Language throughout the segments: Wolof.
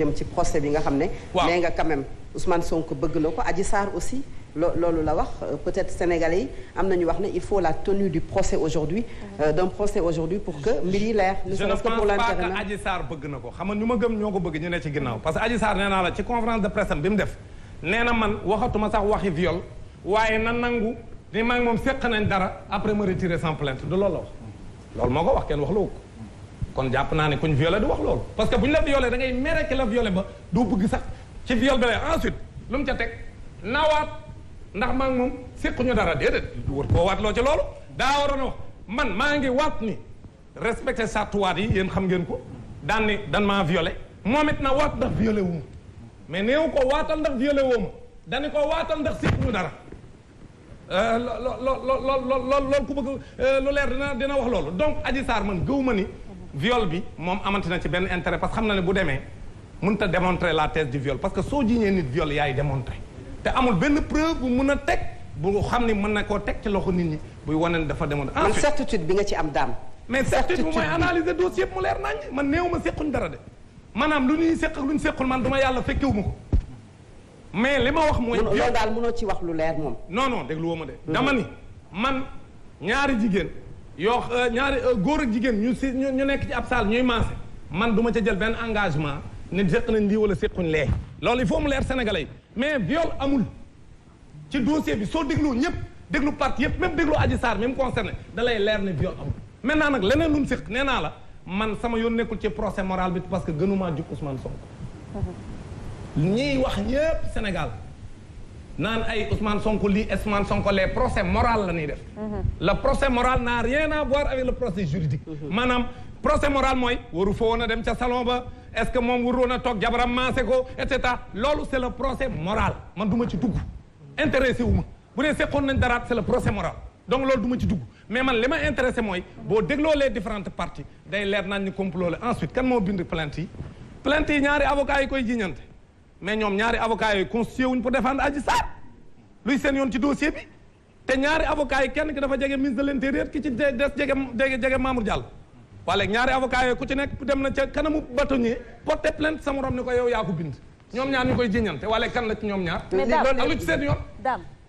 jëm ci procès bi nga xam ne. nee nga quand même Ousmane Sonko bëgg na ko Adji Sarr aussi loolu la wax peut-être sénégalais yi am na ñu wax ne il faut la tenue du procès aujourd'hui d'un procès aujourd'hui pour que mbir yi leer. je ne pense pas que Adji Sarr bëgg na ko xam nga ñu ma gëm ñoo ko bëgg ñu ne ci ginnaaw parce que Adji Sarr nee naa la ci conférence de presse am bi mu def nee na man waxatuma sax waxi viol waaye na nangu ni maa ngi moom seq nañ dara après ma retirer sans plainte du loolu la wax loolu moo ko wax kenn wax la ko kon jàpp naa ne kuñ violé du wax loolu parce que bu ñu la violé da ngay mere ki la violé ba doo bëgg sax ci viol bi la ensuite lu mu ca teg nawaat ndax maa ngi moom séquñu dara déedéet war koo waat loo ci loolu daa waroon a wax man maa ngi waat ni respecté sartuwaat yi yéen xam ngeen ko daan ni dan maa violé moom it na waat ndax violé wu ma mais néew ko waatal ndax violé woo ma dani ko waatal ndax séquñu dara loolu ku bëgg lu leer dina wax loolu donc Adji Sarr man gëw ma ni viol bi moom amante na ci benn intérêt parce que xam na ne bu demee mënut a démontrer la thèse du viol parce que soo jiiñee nit viol yaay démontrer te amul benn preuve bu mën a teg bu xam ni mën na koo teg ci loxo nit ñi buy wane ne dafa démontrer. man certitude bi nga ci am daam. mais certitude bu mooy analyser dossier yëpp mu leer nañ man néew ma séquñ dara de maanaam lu ñuy séq ak lu ñu séqul man duma yàlla fekkewu ma ko mais li ma wax mooy. loolu daal mënoo ci wax lu leer moom. non déglu woo ma de. dama ni man ñaari jigéen. yoo ñaari góor ak jigéen ñu nekk ci ab salle ñuy maase man du ma ca jël benn engagement ne séq nañ lii wala séquñ lee loolu il faut mu leer sénégalais yi mais viol amul ci dossier bi soo déglu ñëpp déglu parti yëpp même déglu Adji Sarr même concerné da lay leer ne viol amul maintenant nag leneen lu mu séq nee naa la man sama yoon nekkul ci procès moral bi parce que gënumaa jub Ousmane Sonko ñiy wax ñëpp Sénégal naan ay Ousmane Sonko lii Ousmane Sonko les procès moral la ñuy def. le procès moral n'a rien à voir avec le procès juridique. maanaam procès moral mooy waru fa woon a dem ca salon ba est-ce que moom waru woon a toog jabaram maase ko et cetera loolu c'est le procès moral man du ma ci dugg intéressé wu ma bu dee seqoon nañ daraat c'est le procès moral donc loolu du ma ci dugg mais man li ma intéressé mooy boo dégloo les différentes parties day leer nañ ni complot la ensuite kan moo bind plainte yi ñaari avocats yi koy jiñante mais ñoom ñaari avocats yooyu constitué wuñ pour défendre Adji Sarr luy seen yoon ci dossier bi te ñaari avocats yi kenn ki dafa jege ministre de l'intérieur ki ci des jege Mamour Diallo waa léegi ñaari avocats yooyu ku ci nekk dem na ca kanamu bâtonnier porter plainte sa morom ni ko yow yaa ko bind ñoom ñaar ñu koy jiñante waa léegi kan la ci ñoom ñaar loolu lu ci seen yoon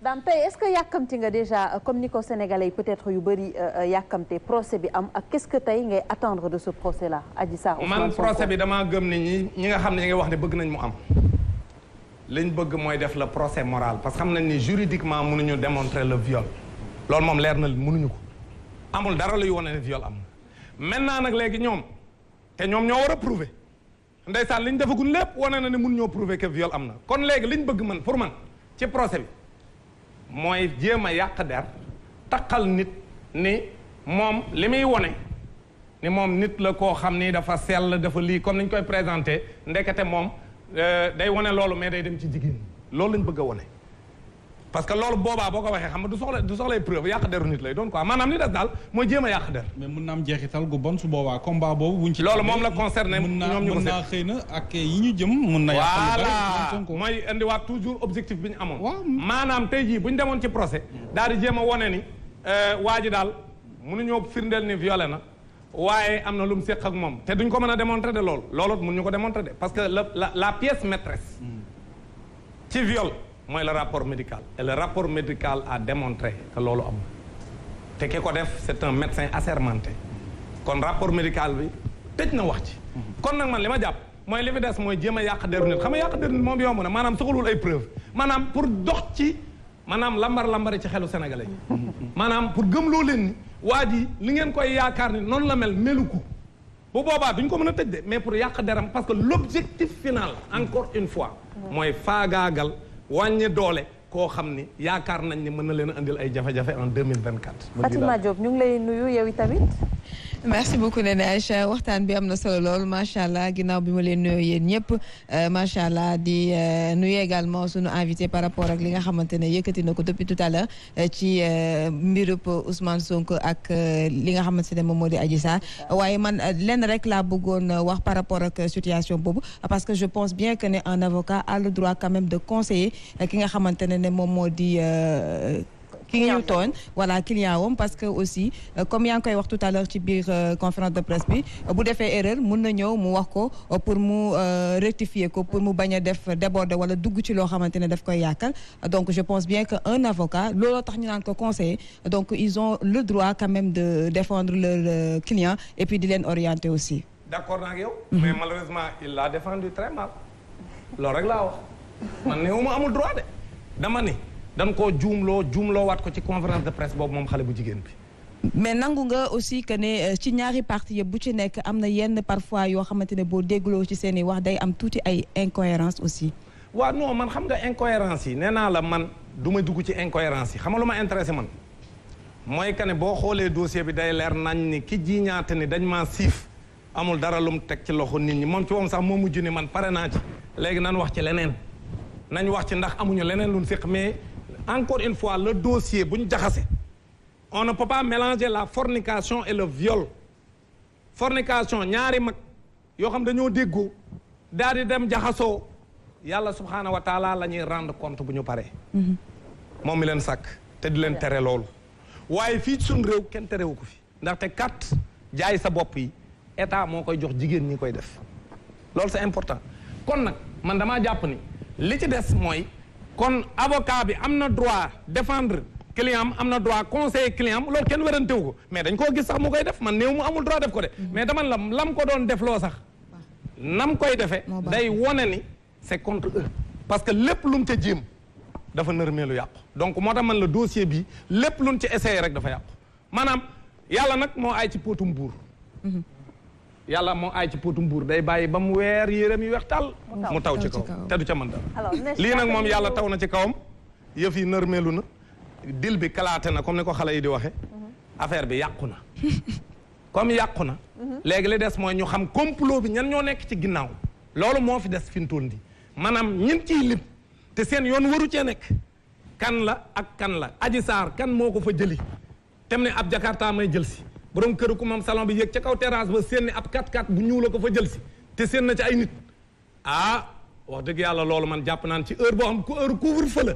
daam tey est-ce que yàkkamti nga déjà comme ni ko sénégalais yi peut-être yu bëri yàkkamte procès bi am ak qu'est-ce que tey ngay attendre de ce procès là Adji Sarr man procès bi damaa gëm ni ñi nga xam ne ñi nga wax ne bëgg nañ mu am liñ bëgg mooy def le procès moral parce que xam nañ ni juridiquement mënuñu démontrer le viol loolu moom leer na mënuñu ko amul dara luy wane ne viol am maintenant nag léegi ñoom te ñoom ñoo war a prouver ndeysaan liñ defagul lépp wane na ne mënuñoo prouver que viol am na kon léegi liñ bëgg man pour man ci procès bi mooy jéem a yàq der taqal nit ni moom li muy wone ni moom nit la koo xam ni dafa sell dafa lii comme niñ koy présenté ndekete moom day wane loolu mais day dem ci jigéen loolu lañ bëgg a wane parce que loolu boobaa boo ko waxee xam nga du soxlay preuve yàq deru nit lay doon quoi maanaam li des daal mooy jéem a yàq der mais mun na am jeexital gu bon su boobaa combat boobu buñ ci loolu moom la concerné ñoom ñu ko mun naa xëy na ak yi ñu jëm mun na yàq voilà mooy indiwaat toujours objectif bi ñu amoon maanaam tey jii bu ñu demoon ci procès daal di jéem a wane ni waa ji daal mënuñoo firndeel ni violé na waaye am na lu mu séq ak moom te duñ ko mën a démontrer de loolu mun ñu ko démontrer de parce que la pièce maîtresse ci viol mooy le rapport médical et le rapport médical a démontré que loolu am te ki ko def c'est un médecin assermenté kon rapport médical bi tëj na wax ci kon nag man li ma jàpp mooy li fi des mooy jéem a yàq deru nit xam nga yàq deru nit moom yomb na maanaam soxlul ay preuve maanaam pour dox ci maanaam lambari ci xelu sénégalais yi maanaam pour gëmloo leen ni waa ji li ngeen koy yaakaar ni noonu la melu ko bu boobaa duñ ko mën a tëj de mais pour yàq deram parce que l'objectif final encore une fois mooy faagaagal wàññi doole koo xam ni yaakaar nañ ni mën na leen a andil ay jafe-jafe en 2024. Fatima Diop ñu ngi lay nuyu yow tamit. merci beaucoup Néné Aïcha waxtaan bi am na solo lool macha allah ginnaaw bi ma leen nuyoo yéen ñëpp macha allah di nuyu également sunu invité par rapport ak li nga xamante ne yëkkati na ko depuis tout à l'heure ci mbirub Ousmane Sonko ak li nga xamante ne moom moo di Adji Sarr waaye man lenn rek laa bëggoon wax par rapport ak situation boobu parce que je pense bien que ne un avocat a le droit quand même de conseiller ki nga xamante ne moom moo di ki ñu tooñ voilà client wam parce que aussi comme yaa ngi koy wax tout à l'heure ci biir conférence de presse bi bu defee erreur mun na ñëw mu wax ko pour mu rectifier ko pour mu bañ a def déborder wala dugg ci loo xamante ne daf koy yàqal donc je pense bien que un avocat looloo tax ñu naan ko conseiller donc ils ont le droit quand même de défendre leur client et puis di leen orienter aussi. D'accord naa ak yow. mais malheureusement il l'a défendu très mal. loolu rek laa wax man ne ma amul droit de dama ni dañ koo juumloo waat ko ci conférence de presse boobu moom xale bu jigéen bi. mais nangu nga aussi que ne ci ñaari parti yëpp bu ci nekk am na yenn parfois yoo xamante ne boo dégloo ci seen i wax day am tuuti ay incohérence aussi. waaw non man xam nga incohérence yi nee naa la man du ma dugg ci incohérence yi xam nga lu ma intéressé man mooy que ne boo xoolee dossier bi day leer nañ ni ki jiñaate ni dañ maa siif amul dara lu mu teg ci loxo nit ñi moom ci moom sax moo mujj ni man pare naa ci léegi nañ wax ci leneen nañ wax ci ndax amuñu leneen lu ñu séq mais encore une fois le dossier bu ñu jaxase on ne peut pas mélanger la fornication et le viol fornication ñaari mag yoo xam dañoo déggoo daal di dem jaxasoo yàlla subhaanahu wa taala la ñuy rendre compte bu ñu paree moom mi leen sàkk te di leen tere loolu waaye fii ci suñu réew kenn terewu ko fi ndaxte kat jaay sa bopp yi état moo koy jox jigéen ñi koy def loolu c'est important kon nag man damaa jàpp ni li ci des mooy kon avocat bi am na droit défendre client am na droit conseiller client am loolu kenn werantewu ko mais dañ koo gis sax mu koy def man néew mu amul droit def ko de mais dama lam ko doon def loo sax nam koy defee day wone ni c'est contre eux parce que lépp lu mu ca jéem dafa nërmeelu yàqu donc moo tax man la dossier bi lépp lu mu ci essayé rek dafa yàqu maanaam yàlla nag moo aay ci póotum buur yàlla moo aay ci póotum buur day bàyyi ba mu weer yéreem yi weex tàll mu taw ci kaw te du ca mën dara lii nag moom yàlla taw na ci kawam yëf yi nërmeelu na dil bi kalaate na comme ni ko xale yi di waxe affaire bi yàqu na comme yàqu na léegi li des mooy ñu xam complot bi ñan ñoo nekk ci ginnaaw loolu moo fi des fi mu toll nii maanaam ñin ciy lim te seen yoon waru cee nekk kan la ak kan la Adji Sarr kan moo ko fa jëli tem ne ab Jakarta may jël si borom këru ku moom salon bi yéeg ca kaw terrasse ba seen ni ab 4x4 bu ñuul la ko fa jël si te seen na ci ay nit wax dëgg yàlla loolu man jàpp naan ci heure boo xam heure couvre-feu la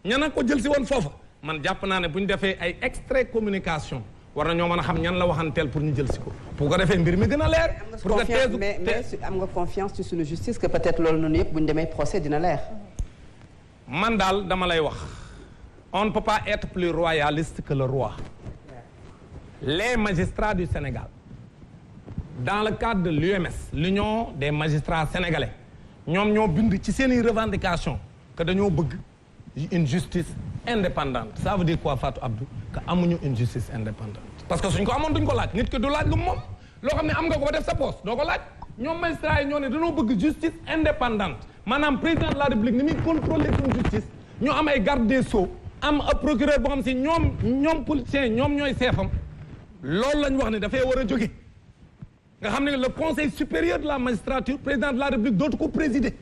ñana ko jël si woon foofa man jàpp naa ne bu ñu defee ay extrait communication war na ñoo mën a xam ñan la waxanteel pour ñu jël si ko pour ko defee mbir mi gën a leer. pour que teesu mais am nga confiance ci suñu justice que peut-être loolu noonu yëpp bu ñu demee procès dina leer. man daal dama lay wax on ne peut pas être plus royaliste que le roi. Les magistrats du Sénégal dans le cadre de l'UMS l'union des magistrats sénégalais ñoom ñoo bind ci seeni revendication que dañoo bëgg une justice indépendante ça veut dire quoi Fatou Abdou que amuñu une justice indépendante parce que suñ ko amoon duñ ko laaj nit ki du laaj lu moom loo xam ne am nga ko ba def sa poste doo ko laaj ñoom magistrats yi ñoo ne dañoo bëgg justice indépendante maanaam président de la République ni muy contrôler suñu justice ñu am ay garde des sceaux am ab procureur boo xam si ñoom politiciens ñoom ñooy seefam loolu lañ wax ne dafay war a jóge nga xam ne le conseil supérieur de la magistrature président de la République dootu ko présider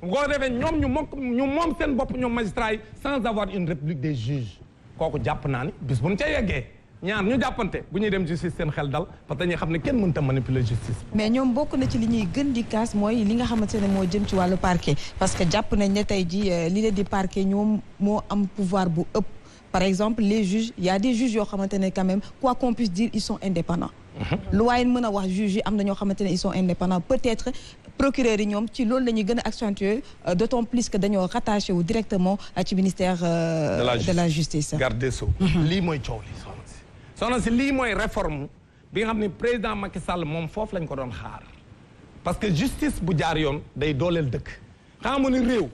ngoo defee ñoom ñu moom seen bopp ñoom magistrats yi sans avoir une république des juges kooku jàpp naa ni bis bu ñu ca yeggee ñaar ñu jàppante bu ñuy dem justice seen xel dal parce que dañuy xam ne kenn mënta manipuler justice. mais ñoom bokk na ci li ñuy gën di kaas mooy li nga xamante ne moo jëm ci wàllu parquet parce que jàpp nañ ne tey ji li leen di parquet ñoom moo am pouvoir bu ëpp par exemple les juges il y a des juges yoo xamante ne quand même quoi qu'on puisse dire ils sont indépendants. lu waaye mën a wax juges yi am na ñoo xamante ne ils sont indépendants peut-être procureurs yi ñoom ci loolu la ñuy gën a accentuer d'autant plus que dañoo rattaché wu directement ci ministère de la justice. garde des sceaux. lii mooy coow li soxna si lii mooy réforme bi nga xam ne président Macky Sall moom foofu lañ ko doon xaar parce que justice bu jaar yoon day dooleel dëkk xam nga ni réew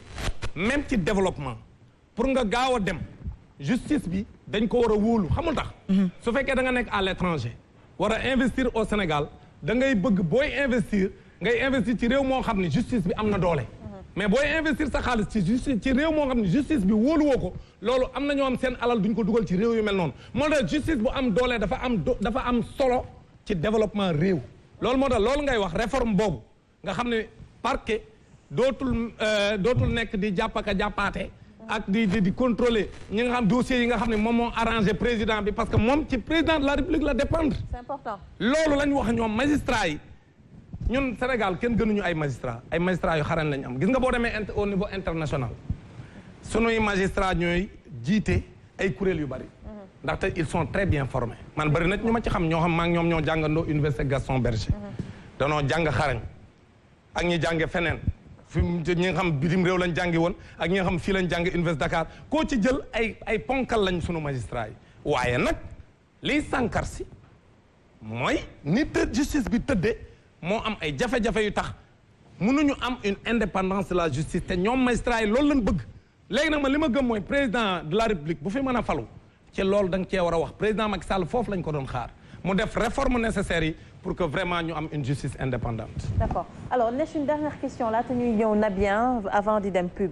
même ci développement pour nga gaaw a dem justice bi dañ ko war a wóolu xamul tax su fekkee da nga nekk à l'étranger war a investir au Sénégal da ngay bëgg booy investir ngay investir ci réew moo xam ne justice bi am na doole mais booy investir sa xaalis ci réew moo xam ne justice bi wóoluwoo ko loolu am na ñoo am seen alal duñ ko dugal ci réew yu mel noonu moo tax justice bu am doole dafa am solo ci développement réew loolu moo tax loolu ngay wax réforme boobu nga xam ne parquet dootul nekk di jàppaka jàppaate ak di contrôler ñi nga xam dossiers yi nga xam ne moom moo arrangé président bi parce que moom ci président de la République la dépendre. C'est important. loolu lañ wax ñoom magistrats yi ñun Sénégal kenn gënuñu ay magistrats yu xarañ lañ am gis nga boo demee au niveau international sunuy magistrats ñooy jiite ay kuréel yu bari. ndaxte ils sont très bien formés man bari na ñu ma ci xam ñoo xam maa ngi ñoom ñoo jàngandoo université Gaston Berger. danoo jàng xarañ ak ñi jànge feneen fi ñi nga xam bitim réew lañ jàngi woon ak ñi nga xam fii lañ jànge université Dakar koo ci jël ay ponkal lañ sunu magistrat yi waaye nag liy sànkar si mooy ni justice bi tëddee moo am ay jafe-jafe yu tax mënuñu am une indépendance de la justice te ñoom magistrat yi loolu lañ bëgg léegi nag man li ma gëm mooy président de la république bu fi mën a falu ci loolu da nga cee war a wax président Macky Sall foofu lañ ko doon xaar mu def réforme nécessaire yi pour que vraiment ñu am une justice indépendante. D'accord. Alors Nech, une dernière question laata ñuy ñëw Nabien avant di dem pub.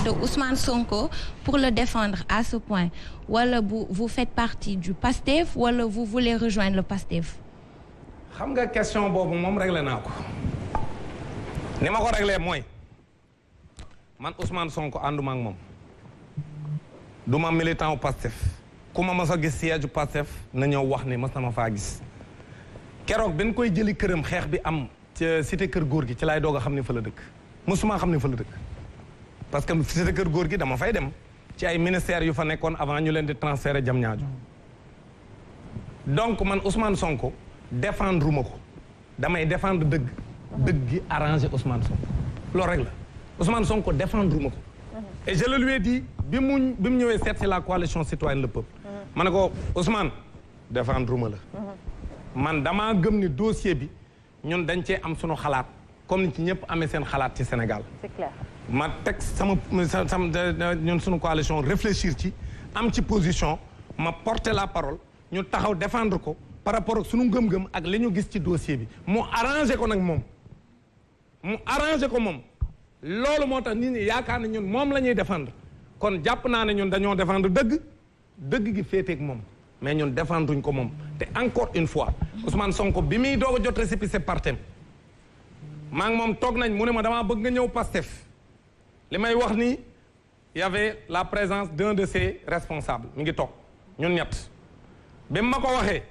De Ousmane Sonko pour le défendre à ce point wala vous faites partie du PASTEF wala vous voulez rejoindre le PASTEF. xam nga question boobu moom réglé naa ko ni ma ko réglé mooy man Ousmane Sonko ànduma ak moom du ma militant u PASTEF ku ma mas a gis siège PASTEF na ñëw wax ni mas na ma faa gis keroog ben koy jëli këram xeex bi am ci cité kër góor gi ci laay doog a xam ne fa la dëkk musuma xam ne fa la dëkk parce que cité kër góor gi dama fay dem ci ay ministères yu fa nekkoon avant ñu leen di transférer Diamniadio donc man Ousmane Sonko défendre ma ko damay défendre dëgg gi arrangé Ousmane Sonko loolu rek la Ousmane Sonko défendre ma ko et je le lui ai dit bi mu ñëwee seet si la coalition citoyenne le peuple ma ne ko Ousmane défendre ma la man damaa gëm ni dossier bi ñun dañ cee am sunu xalaat comme ni ci ñëpp amee seen xalaat ci Sénégal C'est clair. ma teg sama ñun sunu coalition réfléchir ci am ci position ma porter la parole ñu taxaw défendre ko par rapport ak sunu ngëm-ngëm ak li ñu gis ci dossier bi mu arrangé ko nag moom mu arrangé ko moom loolu moo tax nit ñi yaakaar ne ñun moom la ñuy défendre kon jàpp naa ne ñun dañoo défendre dëgg gi féeteeg moom mais ñun défendruñ ko moom te encore une fois Ousmane Sonko bi muy doog a jot récépissé partem maa ngi moom toog nañ mu ne ma damaa bëgg nga ñëw Pastef li may wax ni y avait la présence d'un de ses responsables mi ngi toog ñun ñett bi ma ko waxee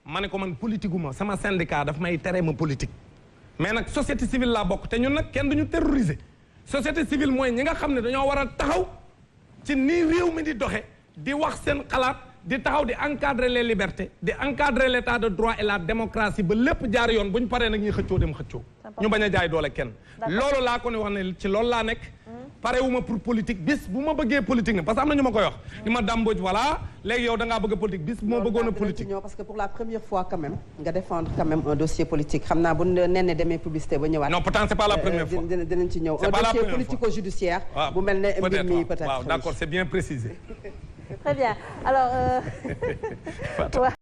ma ne ko man politique gu ma sama syndicat daf may tere ma politique mais nag société civile laa bokk te ñun nag kenn duñu terroriser société civile mooy ñi nga xam ne dañoo war a taxaw ci nii réew mi di doxe di wax seen xalaat di taxaw di encadrer les libertés di encadrer l'état de droit et la démocratie ba lépp jaar yoon bu ñu paree nag ñuy xëccoo dem xëccoo ñu bañ a jaay doole kenn loolu laa ko ne wax ne ci loolu laa nekk parewuma pour politique bis bu ma bëggee politique ne parce que am na ñu ma koy wax ni ma dàmbooj voilà léegi yow da ngaa bëgg a politique bis bu ma bëggoon a politique parce que pour la première fois quand même nga défendre quand même un dossier politique xam naa bu nenne demee publicité ba ñëwaat non pourtant c'est pas la première fois dinañ ci ñëw un dossier politico-judiciaire bu mel ne mbir mi peut-être waaw d'accord c'est bien précisé Très bien alors